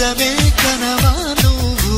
నిజమే కనవా నువ్వు.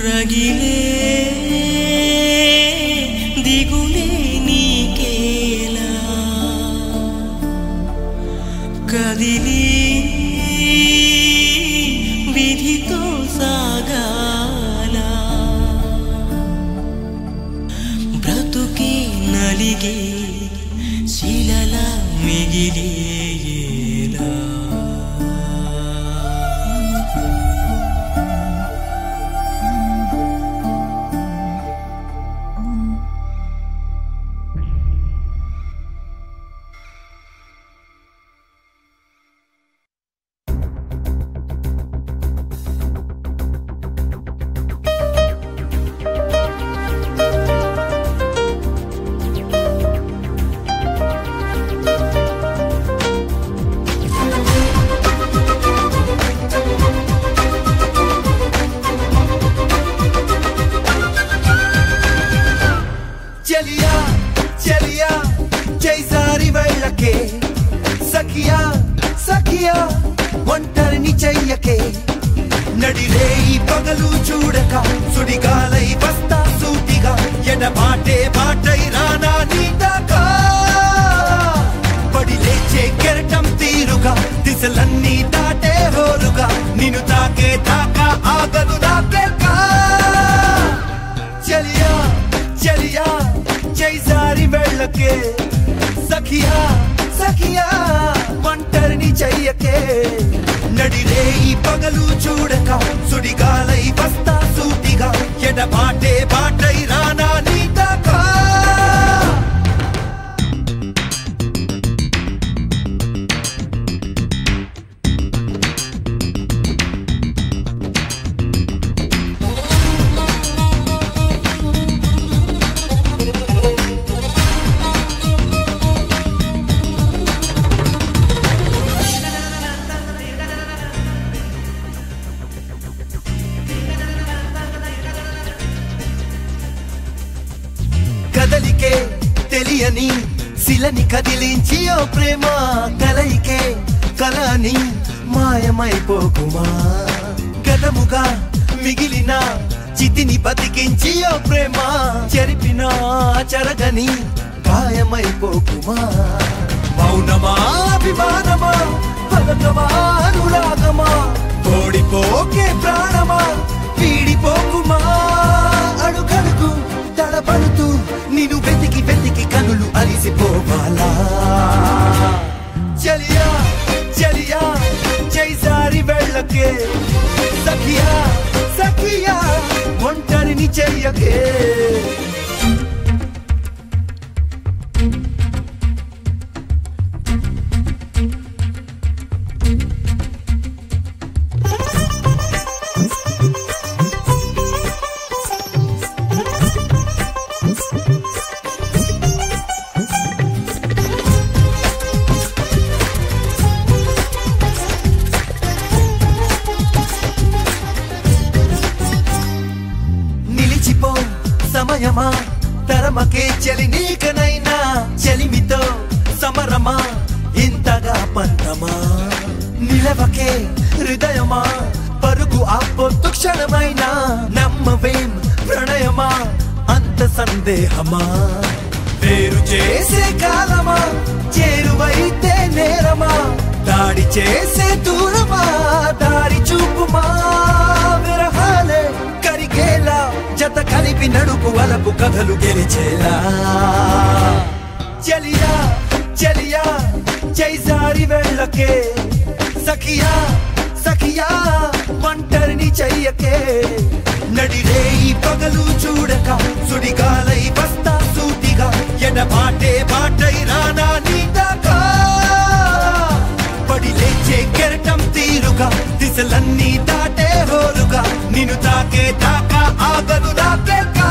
రగిలే దిగులే నీకేలా కదిలి విధితో సాగాల బ్రతుకే నలిగే శిలలా మిగిలేలా చలియా చలియా చేసారి వెళ్ళకే సఖియా సఖియా ఒంటరిని చెయ్యకే నడిరే ఈ పగలు చూడక సుడిగాలై వస్తా సూటిగా ఎడబాటే బాటై రానా నీదాకా పడి లేచే కెరటం తీరుగా దిశలన్నీ దాటే హోరుగా నిన్ను తాకే తాకా ఆగదు నాకేకా చలియా చలియా చేసారి వెళ్ళకే సఖియా సఖియా ఒంటరిని చెయ్యకే నడిరే ఈ పగలు చూడక సుడిగాలై వస్తా సూటిగా ఎడబాటే బాటై రానా నీదాకా కదలికే తెలియని శిలని కదిలించి ఓ ప్రేమ కలయికే కలని మాయమైపోకుమా గతముగా మిగిలిన చితిని బతికించి ఓ ప్రేమ చెరిపిన చెరగని గాయమైపోకుమా మౌనమా అభిమానమా పలకమా అనురాగమా ఓడిపోకే ప్రాణమా వీడిపోకుమా అడుగడుగు తడబడుతూ నిన్ను వెతికి వెతికి కనులు అలిసిపోవాలా చలియా చలియా చేసారి వెళ్ళకే సఖియా సఖియా ఒంటరిని చెయ్యకే సమయమా తరమకే చలి నీకనైనా చలిమితో సమరమా ఇంతగా పంతమా నిలవకే హృదయమా పరుగు ఆపొద్దు క్షణమైనా నమ్మవేం ప్రణయమా అంత సందేహమా వేరు చేసే కాలమా చేరువైతే నేరమా దాడి చేసే దూరమా దారి చూపుమా విరహాలే కరిగేలా జత కలిపి నడుపు వలపు కథలు గెలిచేలా చలియా చలియా చేసారి వెళ్ళకే సఖియా సఖియా ఒంటరిని చెయ్యకే నడిరే ఈ పగలు చూడక సుడిగాలై వస్తా సూటిగా ఎడబాటే బాటై రానా నీదాకా పడి లేచే కెరటం తీరుగా దిశలన్నీ దాటే హోరుగా నిన్ను తాకే తాకా ఆగదు నాకేకా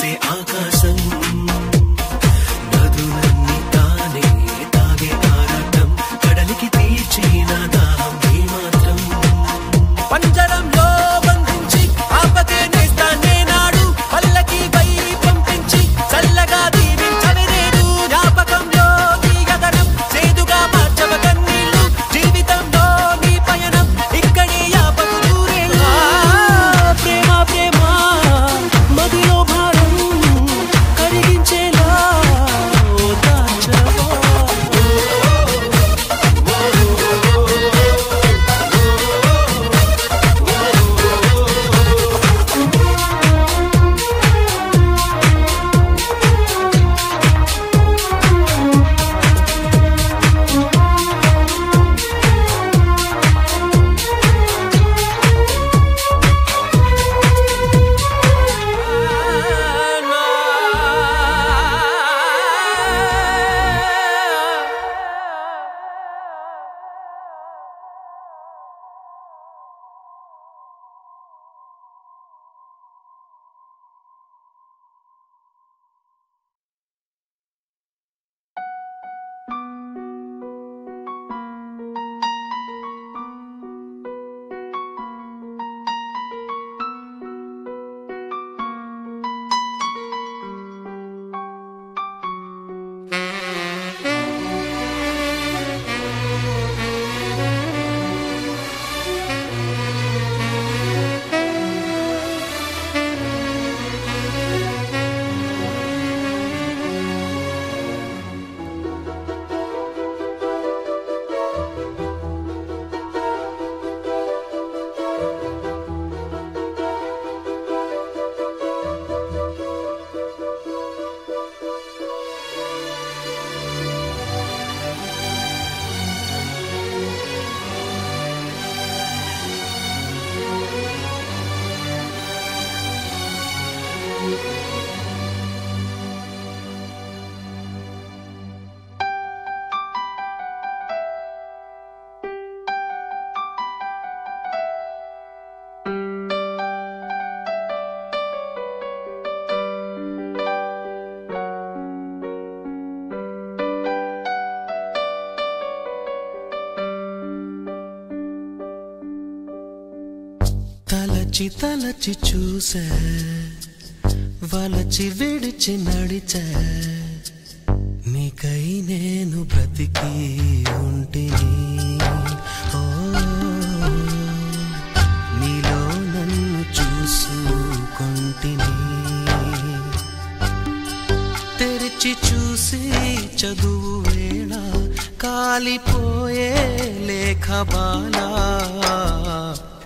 కురిసే ఆకాశం నదులన్నీ తానే తాగే ఆరాటం కడలికి తీర్చిన దాహం ఈ మాత్రం పంజరంలో బంధించి ఆపకే నేస్తానే నాడు పల్లకి పై పంపించి చల్లగా దీవించని నేను జ్ఞాపకంలో నీ గగనం చేదుగా మార్చవ కన్నీళ్ళు జీవితంలో నీ పయనం ఇక్కడే యాపకు నూరేళ్ళు ప్రేమ ప్రేమ మదిలో భారం కరిగించేలా ఓదార్చవా తలచి తలచి చూసా వలచి విడిచి నడిచా నీకై నేను బ్రతికి ఉంటిని ఓ నీలో నన్ను చూసుకుంటిని తెరిచి చూసి చదువు వేళ కాలిపోయే లేఖ బాలా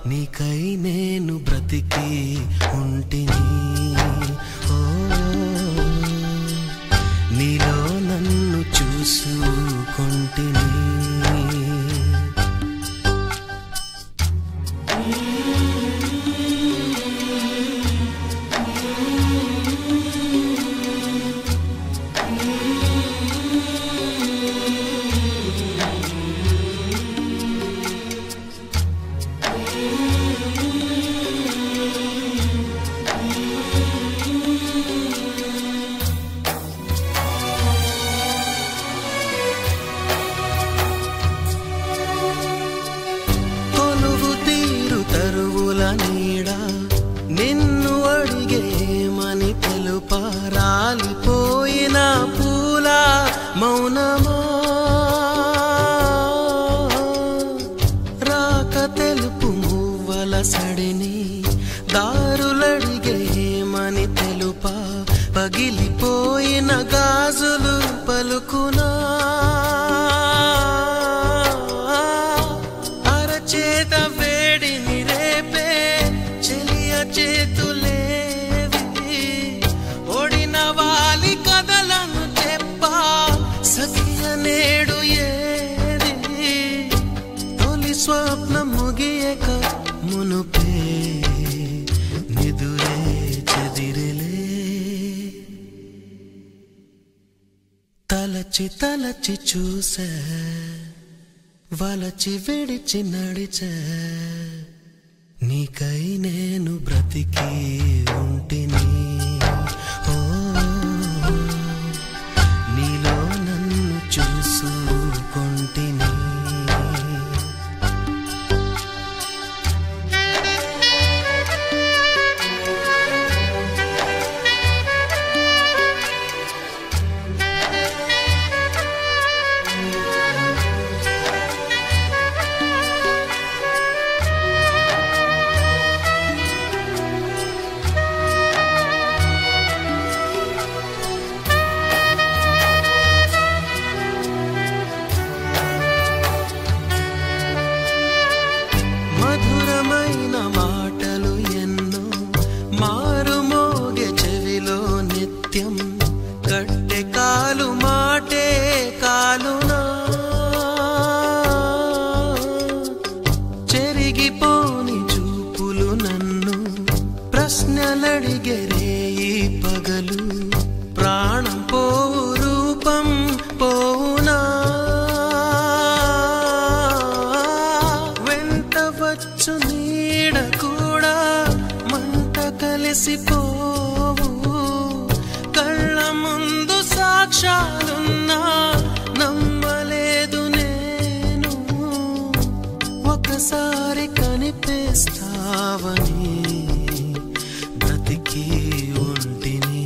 నీకై నేను బ్రతికి ఉంటిని ఓ నీలో నన్ను చూసుకుంటిని నిన్ను అడిగేమని తెలుపా రాలిపోయిన పూల మౌనమా రాక తెలుపు మువ్వల సడిని దారులడిగేమని తెలుపా పగిలిపోయిన గాజులు పలుకునా అరచేత వేడిని రేపే చేతులేవి ఓడిన వాలి కథలను చెప్పా సఖియ నేడు ఏది తొలి స్వప్నం ముగియక మునుపే నిదురే చెదిరిలే తలచి తలచి చూసా వలచి విడిచి నడిచా నీకై నేను బ్రతికి ఉంటిని ఓ పోని చూపులు నన్ను ప్రశ్నలడిగరే ఈ పగలు ప్రాణం పోవు రూపం పోవునా వెంట వచ్చు నీడ కూడా మంట కలిసిపోవు కళ్ళ ముందు సాక్ష్యాలున్నా నమ్మలేదు నేను ఒకసారి కనిపిస్తావని బ్రతికి ఉంటిని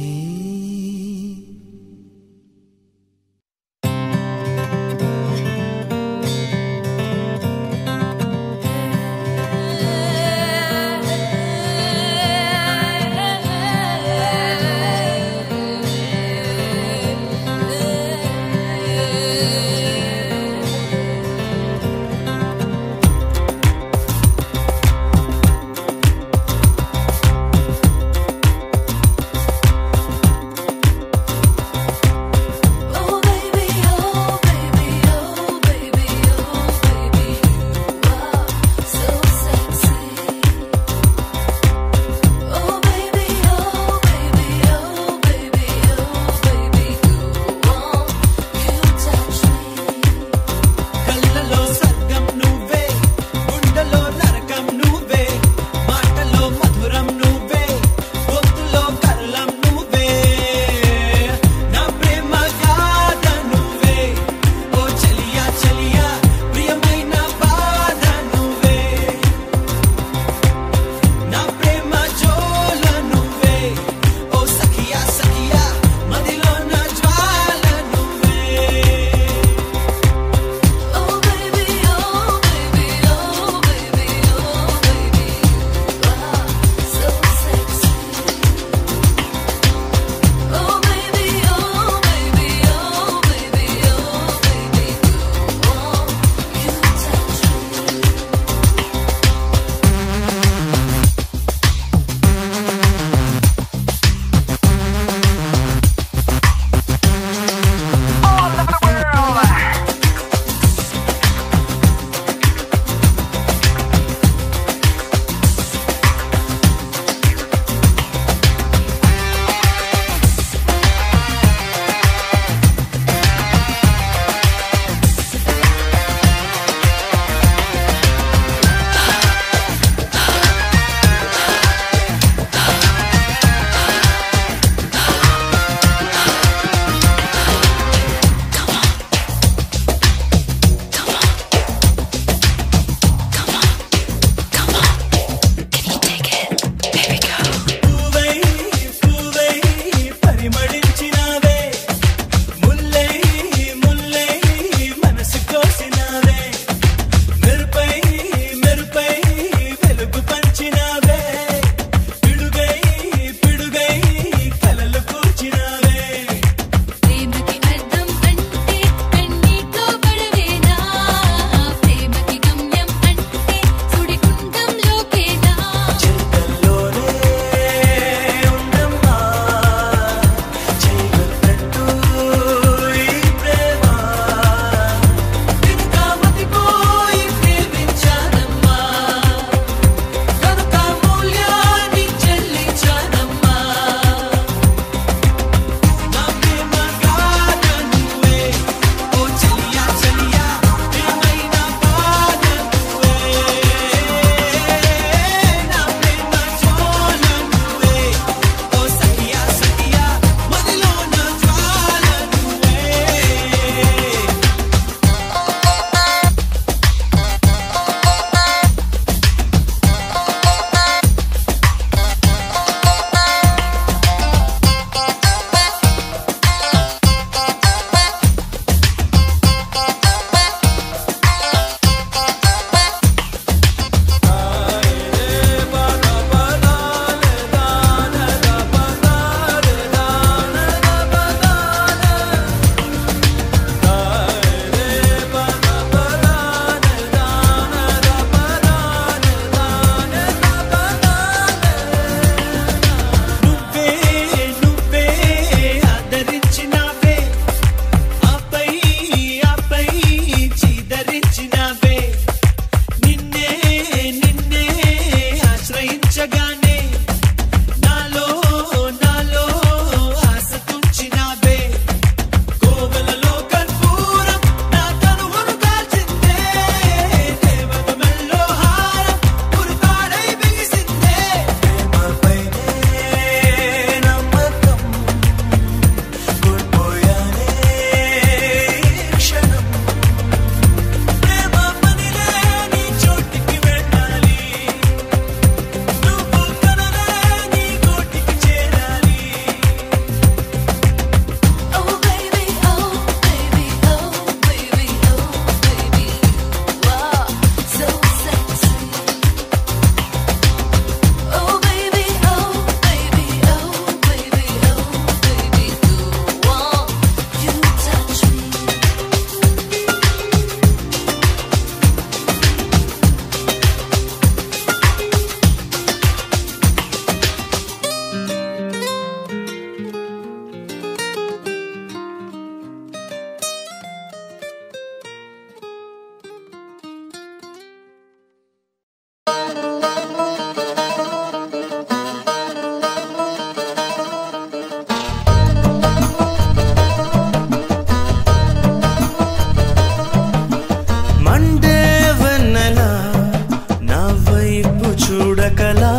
చూడకలా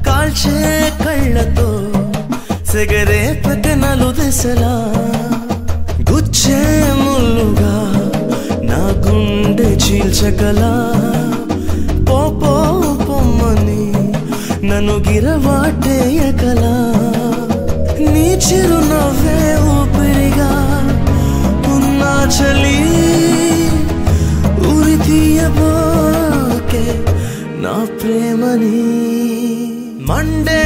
కాల్చే కళ్ళతో సెగరే పకనలు దిశలా గుచ్చే ముల్లుగా నా గుండె చీల్చగలా పోపో పొమ్మని నన్ను గిరవాటేయగలా నీ చిరునవ్వే ఊపిరిగా ఉన్నా చలి ఉరి తీయబోకే నా ప్రేమని మండే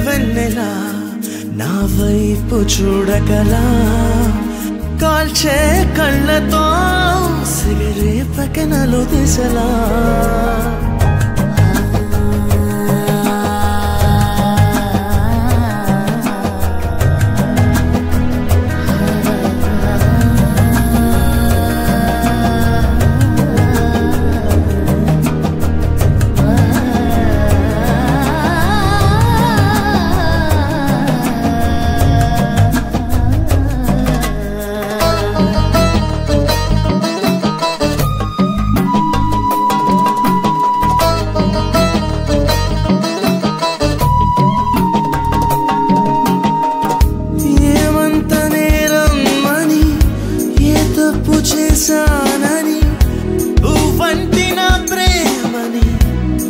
వెన్నెలా నా వైపు చూడగలా కాల్చే కళ్ళతో సిగరే పకనలు దిశలా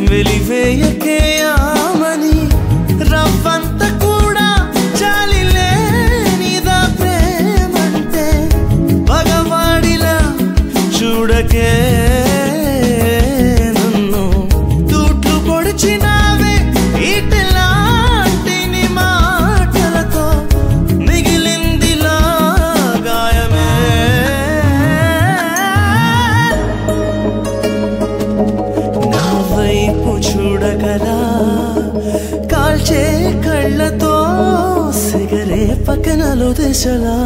వెలివేయకే ఆమని రవ్వంత కూడా చాలిలేనిదా ప్రేమంటే పగవాడిలా చూడకే నన్ను తూట్లు పొడిచినావే ఇట్లాంటి నీ మాటలతో మిగిలిందిలా గాయమే చూడగలా కాల్చే కళ్ళతో సిగరే పకనలు దిశలా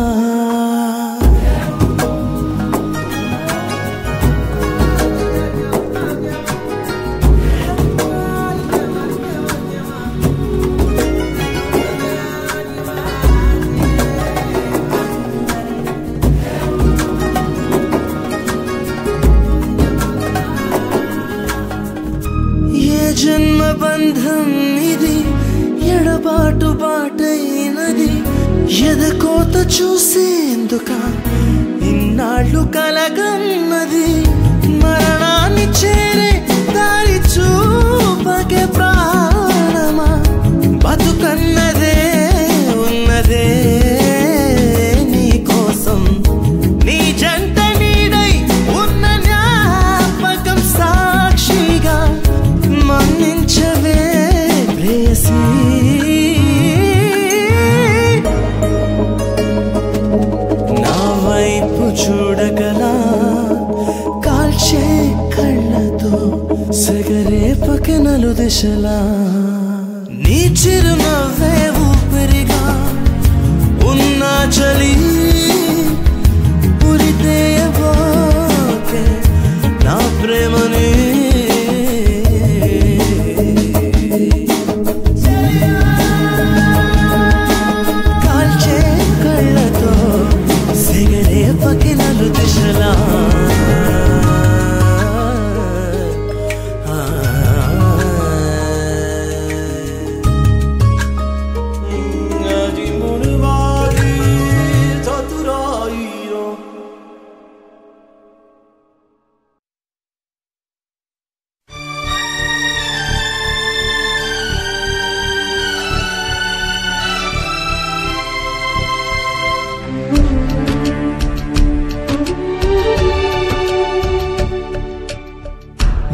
జన్మ బంధం ఇది ఎడబాటు బాటైనది ఎదకోత చూసేందుక ఇన్నాళ్ళు కలగన్నది మరణాన్ని చేరే దారి చూపకే ప్రాణమా బతుకన్నదే ఉన్నదే నీ కోసం నీ జంట నీడై ఉన్న జ్ఞాపకం సాక్షిగా మన్నించవే ప్రేయసీ నా వైపు చూడగలా కాల్చే కళ్ళతో సెగరే పకనలు దిశలా నీ చిరునవ్వే ఊపిరిగా ఉన్నా చలి ఉరితేయబోకే నా ప్రేమని పకినలు దిశలా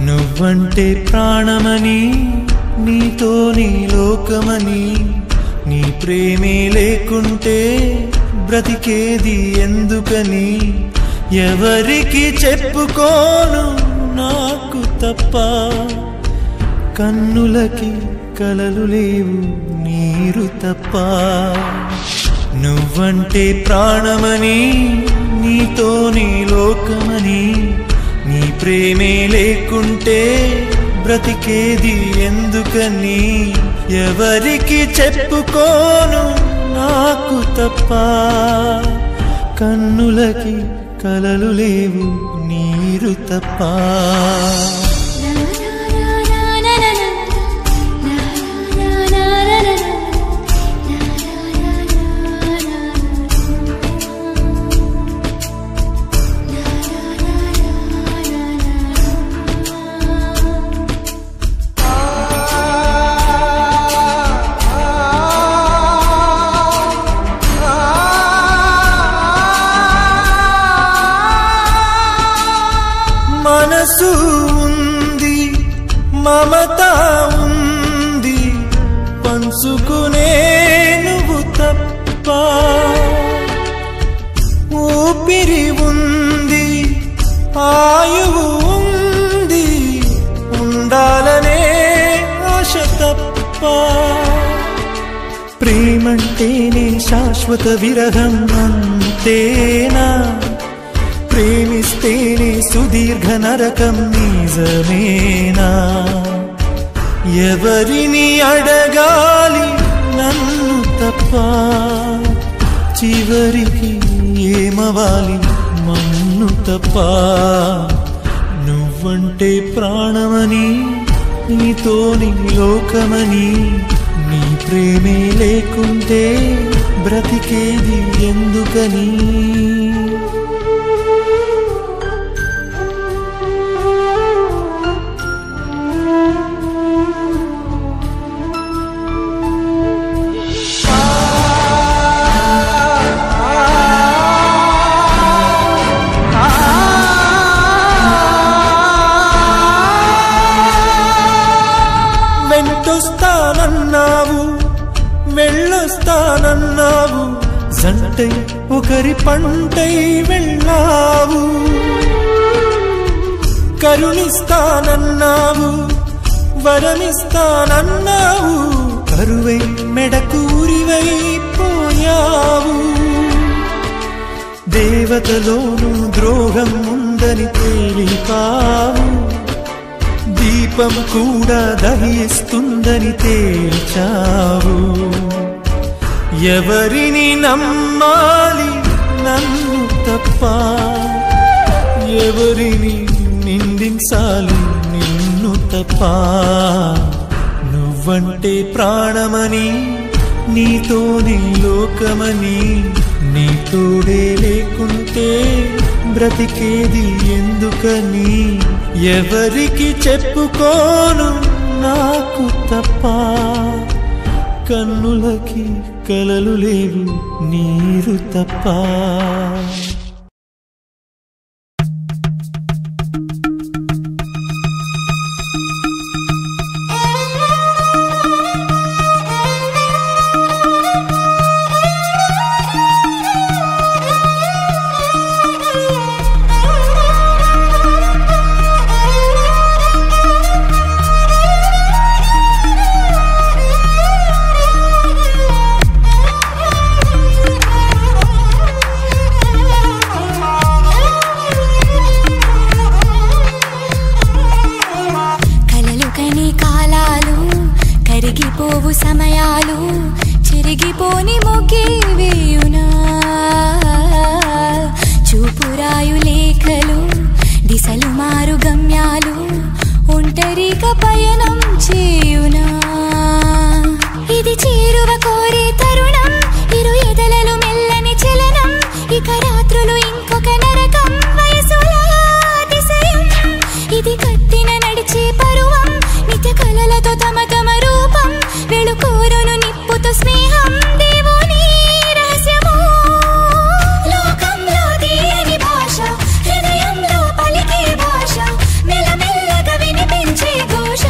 నువ్వంటే ప్రాణమని నీతో నీ లోకమని నీ ప్రేమే లేకుంటే బ్రతికేది ఎందుకని ఎవరికి చెప్పుకోను నాకు తప్ప కన్నులకి కలలు లేవు నీరు తప్ప నువ్వంటే ప్రాణమని నీతో నీ లోకమని నీ ప్రేమే లేకుంటే బ్రతికేది ఎందుకని ఎవరికి చెప్పుకోను నాకు తప్ప కన్నులకి కలలు లేవు నీరు తప్ప మనసు ఉంది, మమత ఉంది, పంచుకునే నువ్వు తప్ప. ఊపిరి ఉంది, ఆయువు ఉంది, ఉండాలనే ఆశ తప్ప. ప్రేమంటేనే శాశ్వత విరహం అంతేనా? ప్రేమిస్తేనే సుదీర్ఘ నరకం నిజమేనా? ఎవరిని అడగాలి నన్ను తప్ప? చివరికి ఏమవాలి మన్ను తప్ప? నువ్వంటే ప్రాణమని, నీతోని లోకమని, నీ ప్రేమే లేకుంటే బ్రతికేది ఎందుకని? వెంటొస్తానన్నావు, వెళ్ళొస్తానన్నావు, జంటై ఒకరి పంటై వెళ్ళావు. కరుణిస్తానన్నావు, వరమిస్తానన్నావు, కరువై మెడకూరివైపోయావు. దేవతలోనూ ద్రోహం ఉందని తేలిపావు, దీపం కూడా దహిస్తుందని తేల్చావు. ఎవరిని నమ్మాలి నన్ను తప్ప? ఎవరిని నిందించాలి నిన్ను తప్ప? నువ్వంటే ప్రాణమని, నీతోనే లోకమని, నీ తోడే లేకుంటే బ్రతికేది ఎందుకని? ఎవరికి చెప్పుకోను నాకు తప్ప? కన్నులకి కలలు లేవు నీరు తప్ప. కరిగిపోవు సమయాలు, చెరిగిపోని మొగ్గేవేయునా? చూపురాయు లేఖలు, దిశలు మారు గమ్యాలు, ఒంటరిగా పయనం చేయునా? ఇది చేరువ కోరే తరుణం, ఇరు ఎదలలో మెల్లని చలనం, ఇక రాత్రులు ఇంకొక నరకం, వయసులా అతిశయం. ఇది కట్టిన నడిచే పరువం, నిత్య కలలతో తమ తమ రూపం, వెళుకోరును నిప్పుతో స్నేహం, దేవుని రహస్యము. లోకంలో తీయని భాష, హృదయంలో పలికే భాష, మెల్లమెల్లగా వినిపించే ఘోష.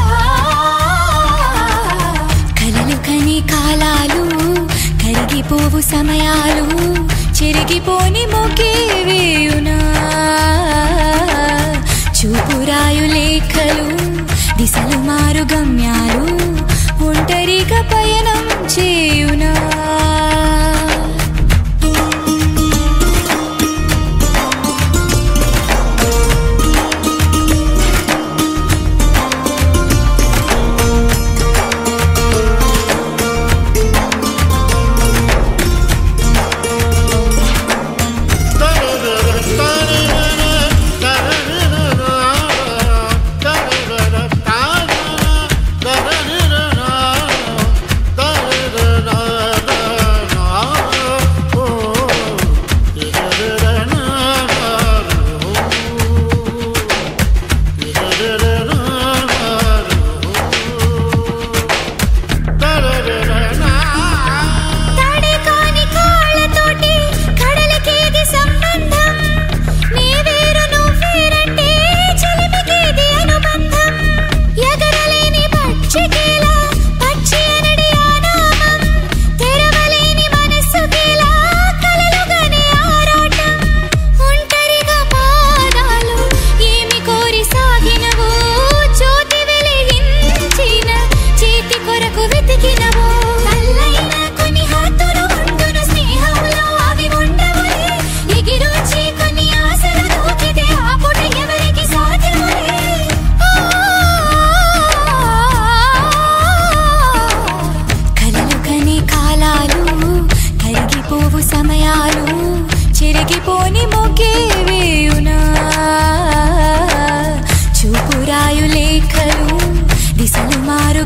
కలలు కని కాలాలు, కరిగిపోవు సమయాలు, చెరిగిపోని మొగ్గేవేయునా? చూపురాయు లేఖలు, దిశలు మారు గమ్యాలు, ఒంటరిగా పయనం చేయునా?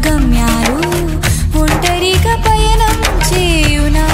గమ్యాలు ఒంటరిగా పయనం చేయునా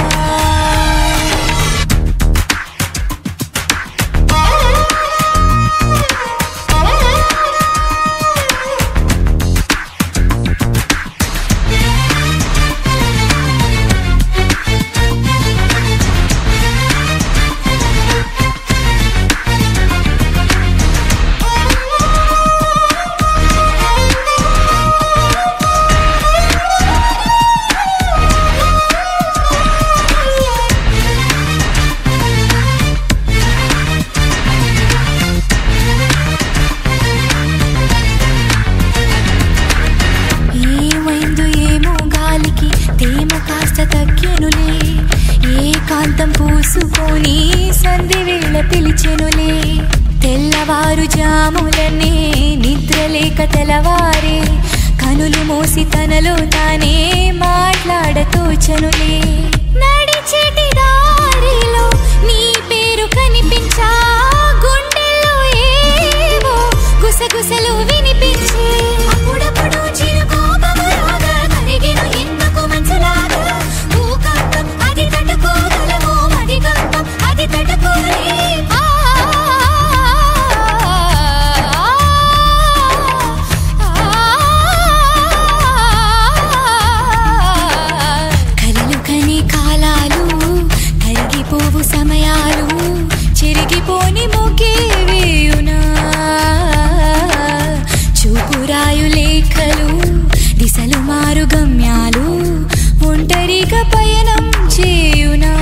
ఏకాంతం పూసుకొని సంధి వేళ పిలిచెనులే తెల్లవారు జాములనే నిద్రలేక తెలవారే కనులు మూసి తనలో తానే మాట్లాడతోచనులే నడిచేటి దారిలో నీ పేరు కనిపించా గుండెల్లో ఏవో గుసగుసలు వినిపించే అప్పుడప్పుడు చిరుకోపము రాగా కరిగెను ఎందుకు మనసులాగా భూకంపం అది తట్టుకోగలము మదికంపం అది తట్టుకోలే కలలు కని కాలాలు కరిగిపోవు సమయాలు చెరిగిపోని మొగే వేయునా చూపురాయు లేఖలు దిశలు మారు గమ్యాలు ఒంటరిగా పయనం చేయునా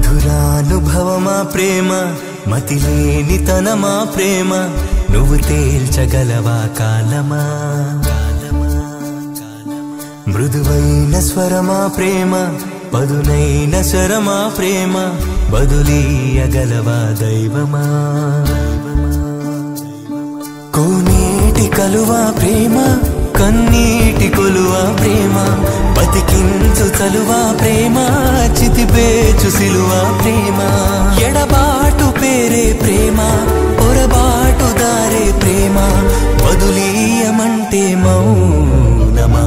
మధురానుభవమా ప్రేమ మతిలేని తనమా ప్రేమ నువ్వు తేల్చగలవా కాలమా మృదువైన స్వరమా ప్రేమ పదునైన స్వరమా ప్రేమ బదులీయగలవా దైవమా కోనేటి కలువా ప్రేమ కన్నీటి కొలువా ప్రేమ బతికించు చలువా ప్రేమ చితిపేచు సిలువా ప్రేమ ఎడబాటు పేరే ప్రేమ పొరబాటు దారే ప్రేమ బదులీయమంటే మౌనమా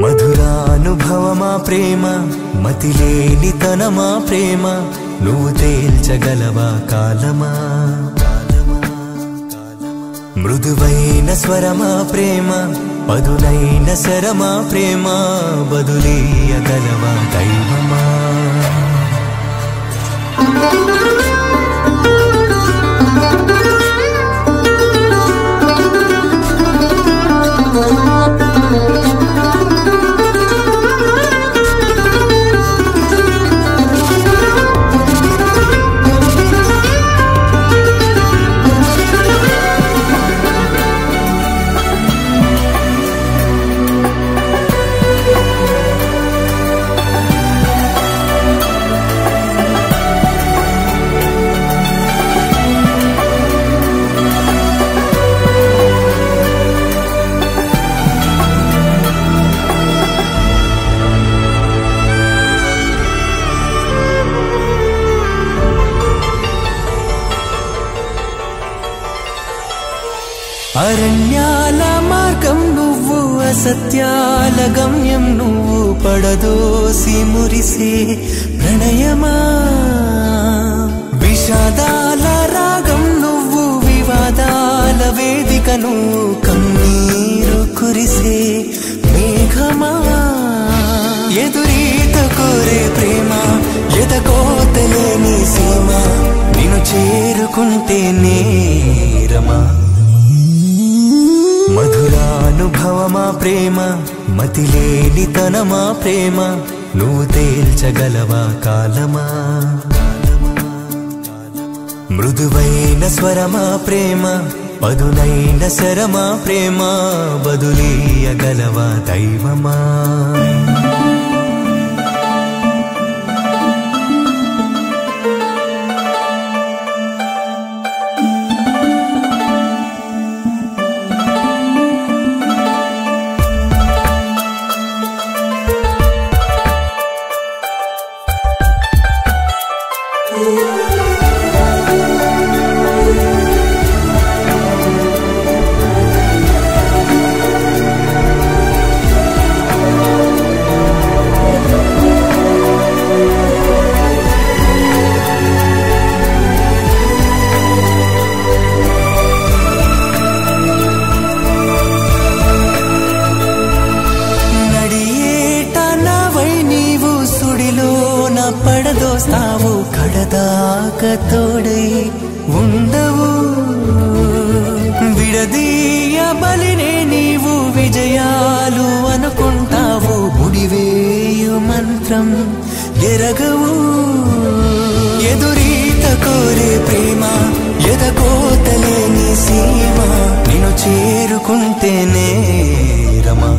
మధురానుభవమా ప్రేమ మతిలేని తనమా ప్రేమ నువ్వు తేల్చగలవా కాలమా మృదువైన స్వరమా ప్రేమ పదునైన శరమా ప్రేమ బదులీయగలవా దైవమా అరణ్యాల మార్గం నువ్వు అసత్యాల గమ్యం నువ్వు పడదోసి మురిసే ప్రణయమా విషాదాల రాగం నువ్వు వివాదాల వేదిక నువ్వు కన్నీరు కురిసే మేఘమా ఎదురీత కోరే ప్రేమ ఎదకోతలేని సీమ నిన్ను చేరుకుంటేనే రమా మధురానుభవమా ప్రేమ మతిలేని తనమా ప్రేమ నువ్వు తేల్చగలవా కాలమా మృదువైన స్వరమా ప్రేమ పదునైన శరమా ప్రేమ బదులీయగలవా దైవమా పడదోస్తావు కడదాక తోడై ఉండవు విడదీయబలినే నీవు విజయాలు అనుకుంటావు ముడివేయు మంత్రం ఎరగవు ఎదురీత కోరే ప్రేమ ఎదకోతలేని సీమ నిన్ను చేరుకుంటేనే రమా